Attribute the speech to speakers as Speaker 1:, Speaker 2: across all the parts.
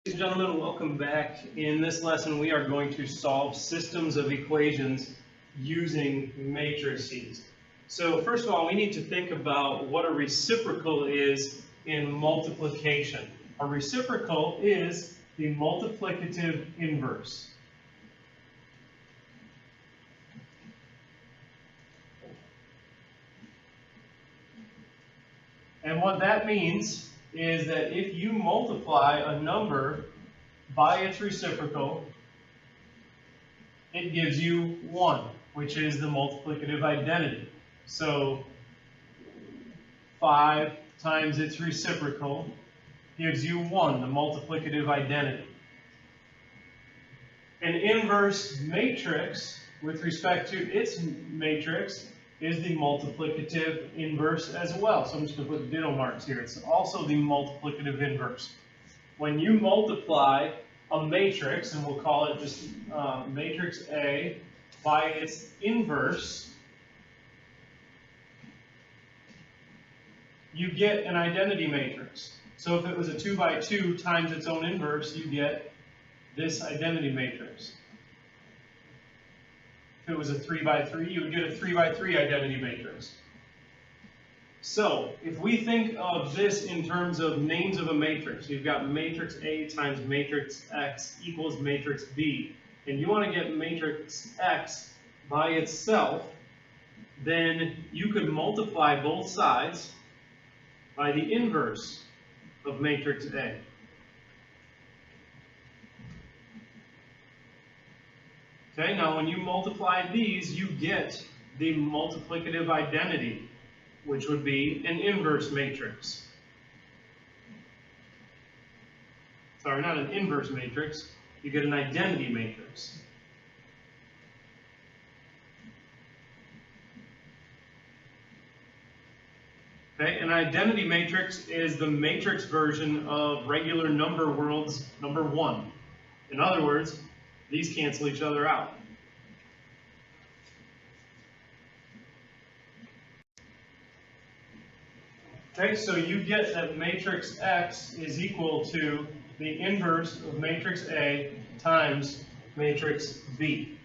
Speaker 1: Ladies and gentlemen, welcome back. In this lesson, we are going to solve systems of equations using matrices. So first of all, we need to think about what a reciprocal is in multiplication. A reciprocal is the multiplicative inverse. And what that means is that if you multiply a number by its reciprocal, it gives you 1, which is the multiplicative identity. So 5 times its reciprocal gives you 1, the multiplicative identity. An inverse matrix, with respect to its matrix, is the multiplicative inverse as well. So I'm just going to put ditto marks here. It's also the multiplicative inverse. When you multiply a matrix, and we'll call it just matrix A, by its inverse, you get an identity matrix. So if it was a 2 by 2 times its own inverse, you get this identity matrix. If it was a 3 by 3, you would get a 3 by 3 identity matrix. So, if we think of this in terms of names of a matrix, you've got matrix A times matrix X equals matrix B, and you want to get matrix X by itself, then you could multiply both sides by the inverse of matrix A. Okay, now when you multiply these, you get the multiplicative identity, which would be an inverse matrix. Sorry, not an inverse matrix, you get an identity matrix. Okay, an identity matrix is the matrix version of regular number world's number 1. In other words, these cancel each other out. Okay, so you get that matrix X is equal to the inverse of matrix A times matrix B.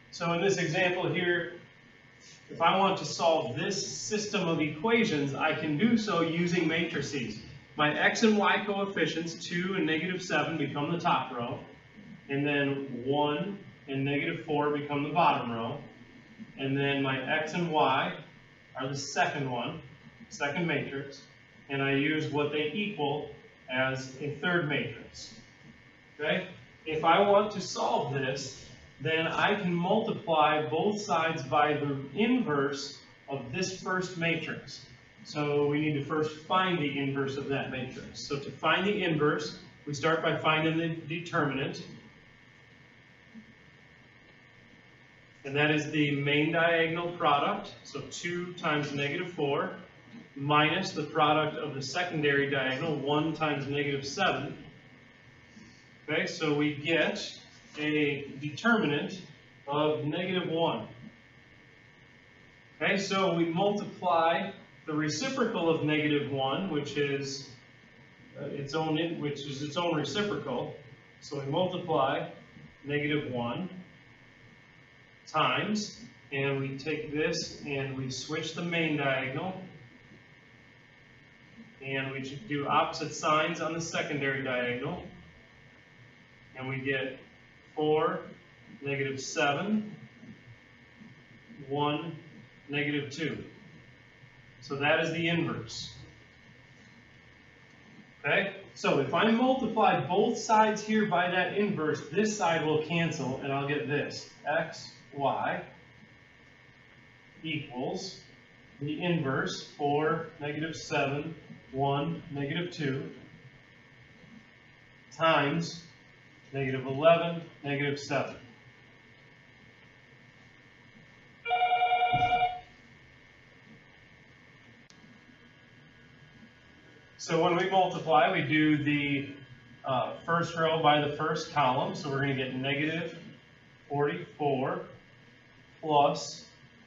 Speaker 1: So in this example here, if I want to solve this system of equations, I can do so using matrices. My x and y coefficients, 2 and -7, become the top row, and then 1 and -4 become the bottom row, and then my x and y are the second one, second matrix, and I use what they equal as a third matrix. Okay? If I want to solve this, then I can multiply both sides by the inverse of this first matrix. So we need to first find the inverse of that matrix. So to find the inverse, we start by finding the determinant. And that is the main diagonal product, so 2 times -4, minus the product of the secondary diagonal, 1 times -7. Okay, so we get a determinant of -1. Okay, so we multiply the reciprocal of -1, which is its own reciprocal. So we multiply -1 times, and we take this and we switch the main diagonal, and we do opposite signs on the secondary diagonal, and we get 4, -7, 1, -2. So that is the inverse. Okay? So if I multiply both sides here by that inverse, this side will cancel, and I'll get this. X, y equals the inverse, 4, -7, 1, -2, times -11, -7. So when we multiply, we do the first row by the first column. So we're going to get -44 plus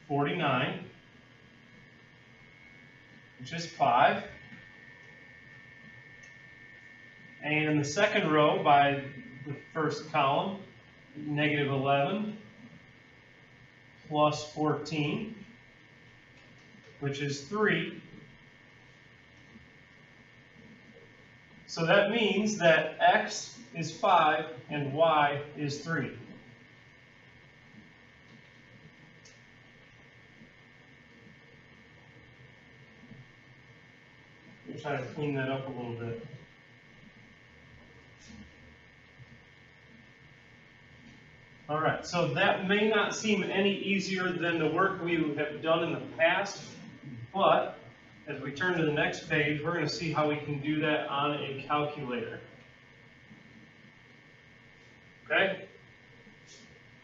Speaker 1: 49 which is 5. And the second row by the first column, negative 11 plus 14, which is 3. So that means that x is 5 and y is 3. Let me try to clean that up a little bit. All right, so that may not seem any easier than the work we have done in the past, but as we turn to the next page, we're going to see how we can do that on a calculator. Okay?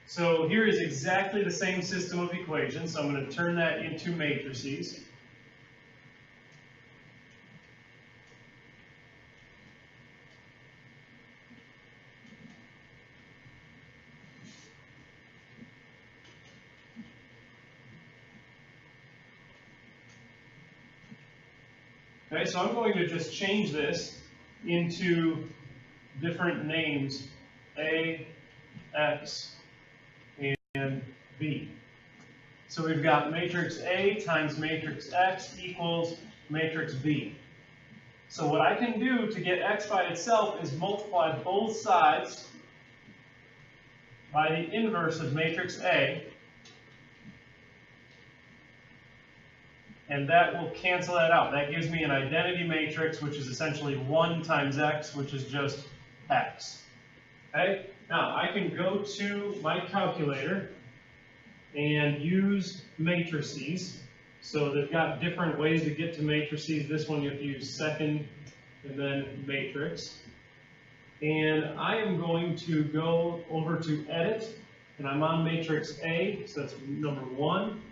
Speaker 1: So here is exactly the same system of equations. So I'm going to turn that into matrices. Okay, so I'm going to just change this into different names, A, X, and B. So we've got matrix A times matrix X equals matrix B. So what I can do to get X by itself is multiply both sides by the inverse of matrix A, and that will cancel that out. That gives me an identity matrix, which is essentially 1 times X, which is just X. Okay? Now, I can go to my calculator and use matrices. So they've got different ways to get to matrices. This one you have to use second and then matrix. And I am going to go over to edit, and I'm on matrix A, so that's number 1.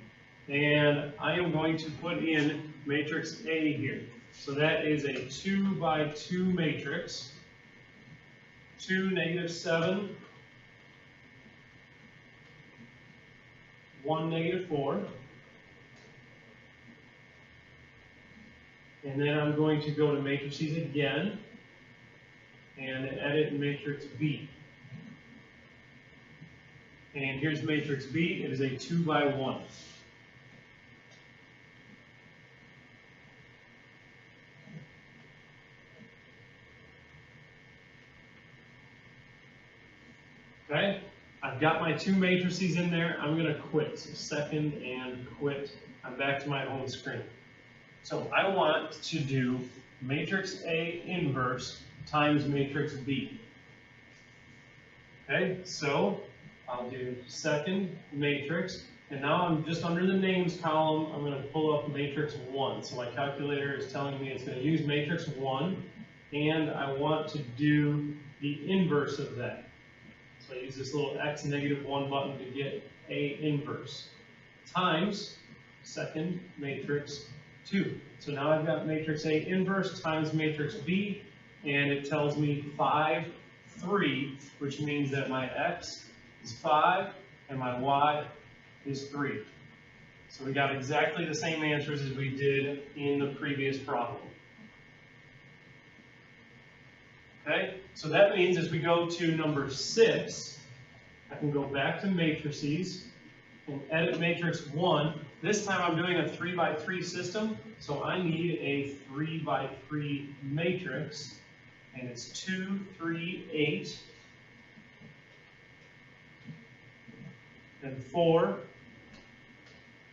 Speaker 1: And I am going to put in matrix A here. So that is a 2 by 2 matrix. 2, negative 7, 1, negative 4. And then I'm going to go to matrices again and edit matrix B. And here's matrix B. It is a 2 by 1. Okay, I've got my 2 matrices in there. I'm going to quit. So second and quit. I'm back to my home screen. So I want to do matrix A inverse times matrix B. Okay, so I'll do second matrix. And now I'm just under the names column. I'm going to pull up matrix 1. So my calculator is telling me it's going to use matrix 1. And I want to do the inverse of that. So I use this little x negative 1 button to get A inverse times second matrix 2. So now I've got matrix A inverse times matrix B, and it tells me 5, 3, which means that my x is 5 and my y is 3. So we got exactly the same answers as we did in the previous problem. Okay, so that means as we go to number 6, I can go back to matrices and edit matrix 1. This time I'm doing a 3 by 3 system, so I need a 3 by 3 matrix, and it's 2, 3, 8, and 4,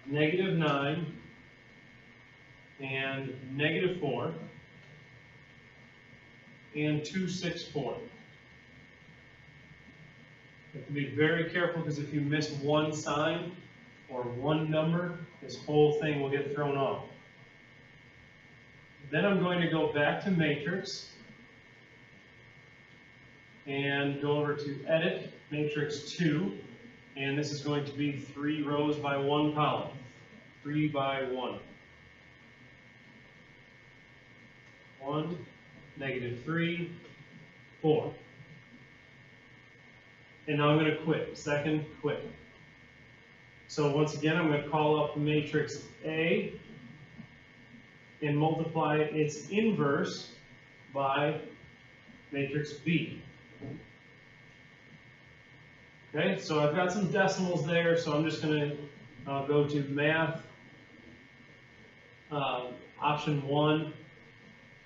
Speaker 1: negative 9, and negative 4. And 2, 6, 4. You have to be very careful because if you miss one sign or one number, this whole thing will get thrown off. Then I'm going to go back to matrix and go over to edit matrix 2, and this is going to be 3 rows by 1 column. 3 by 1. 1. Negative 3, 4. And now I'm going to quit. Second, quit. So once again, I'm going to call up matrix A and multiply its inverse by matrix B. Okay, so I've got some decimals there, so I'm just going to go to math, option 1,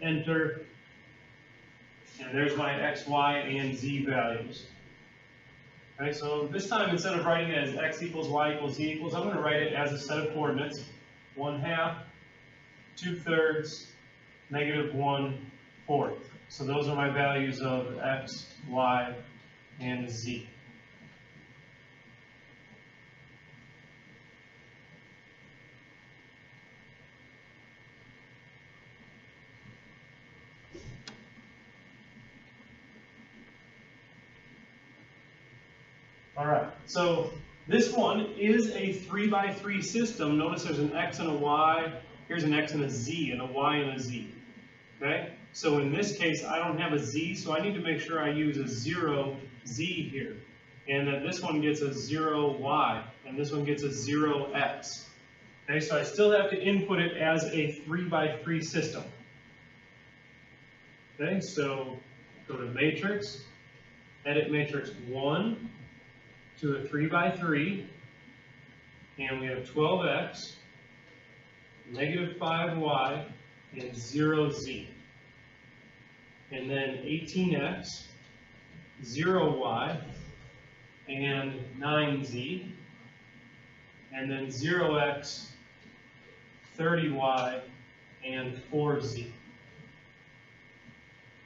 Speaker 1: enter, and there's my x, y, and z values. Okay, so this time instead of writing it as x equals y equals z equals, I'm going to write it as a set of coordinates, 1/2, 2/3, -1/4. So those are my values of x, y, and z. All right, so this one is a 3x3 system. Notice there's an x and a y. Here's an x and a z, and a y and a z. Okay, so in this case, I don't have a z, so I need to make sure I use a 0 z here. And that this one gets a 0 y, and this one gets a 0 x. Okay, so I still have to input it as a 3x3 system. Okay, so go to matrix, edit matrix 1 to a 3x3, and we have 12x, -5y, and 0z. And then 18x, 0y, and 9z. And then 0x, 30y, and 4z.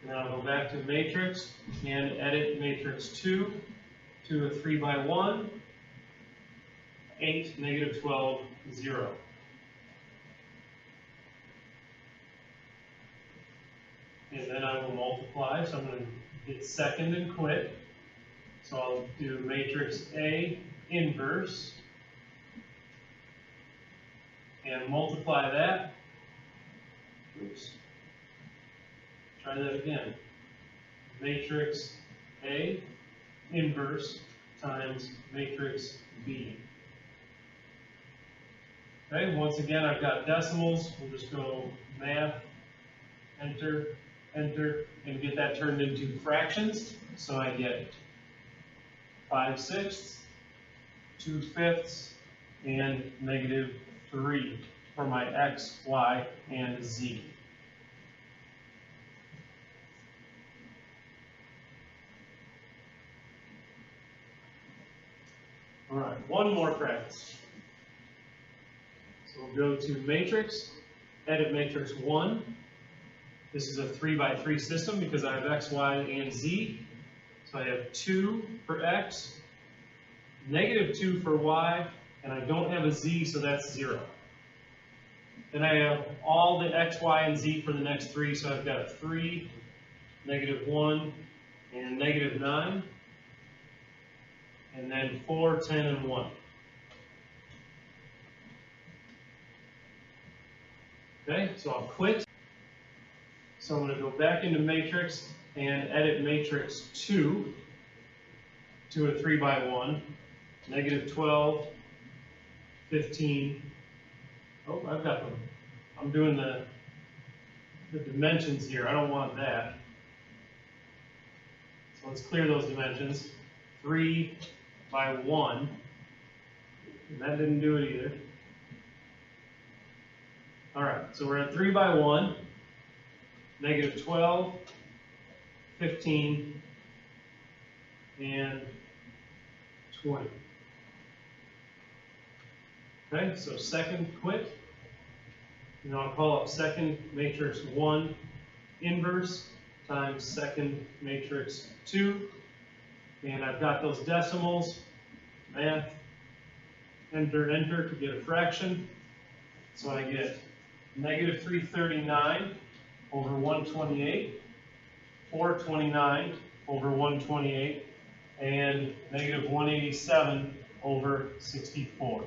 Speaker 1: Now I'll go back to matrix and edit matrix 2 to a 3x1, 8, -12, 0. And then I will multiply, so I'm going to hit second and quit. So I'll do matrix A inverse, and multiply that. Oops. Try that again. Matrix A inverse times matrix B. Okay, once again, I've got decimals. We'll just go math, enter, enter, and get that turned into fractions. So I get 5/6, 2/5, and -3 for my x, y, and z. All right, one more practice. So we'll go to matrix, edit matrix 1. This is a 3x3 system because I have x, y, and z. So I have 2 for x, -2 for y, and I don't have a z, so that's 0. Then I have all the x, y, and z for the next 3, so I've got 3, -1, and -9. And then 4, 10, and 1. Okay, so I'll quit. So I'm going to go back into matrix and edit matrix 2 to a 3x1, -12, 15. Oh, I've got them. I'm doing the dimensions here. I don't want that. So let's clear those dimensions. 3x1, and that didn't do it either. All right, so we're at 3x1, -12, 15, and 20. Okay, so second quit. And I'll call up second matrix 1 inverse times second matrix 2. And I've got those decimals, math, enter, enter to get a fraction. So I get -339 over 128, 429 over 128, and -187 over 64.